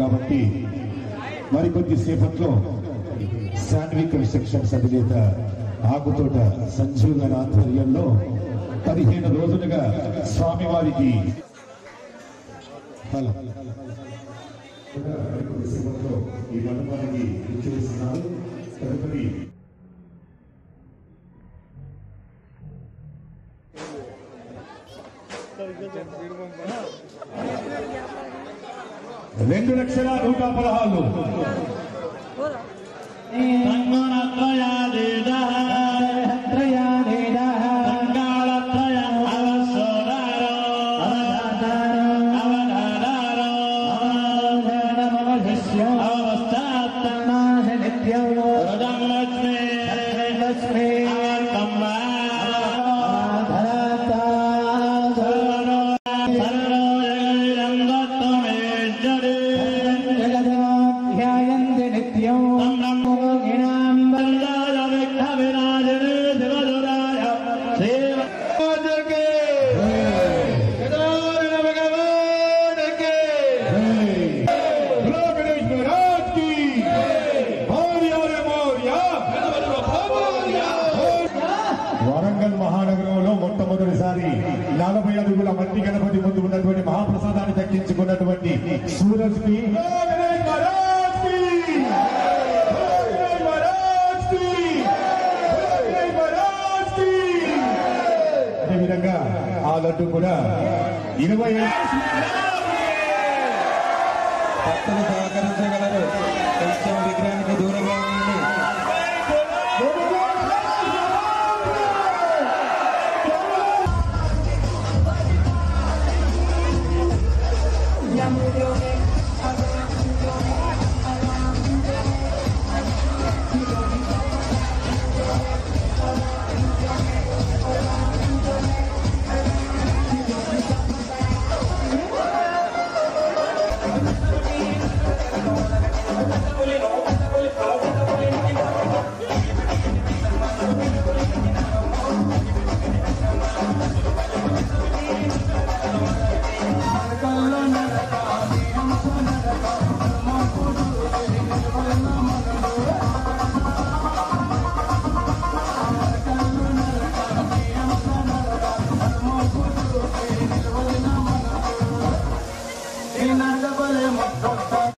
కాబట్టి మరికొద్ది సేపట్లో శాండ్వి కన్స్ట్రక్షన్స్ అధినేత ఆకుతోట సంజీవ్ గారి ఆధ్వర్యంలో 15 రోజులుగా స్వామివారికి ఈ మండపానికి ఇచ్చేస్తున్నారు. తదుపరి $2,116,000 వరంగల్ మహానగరంలో మొట్టమొదటిసారి 40 అడుగుల మట్టి గణపతి ముందు ఉన్నటువంటి మహాప్రసాదాన్ని దక్కించుకున్నటువంటి సూరజ్ కి అదేవిధంగా ఆ లడ్డు కూడా 20 సహకరించగల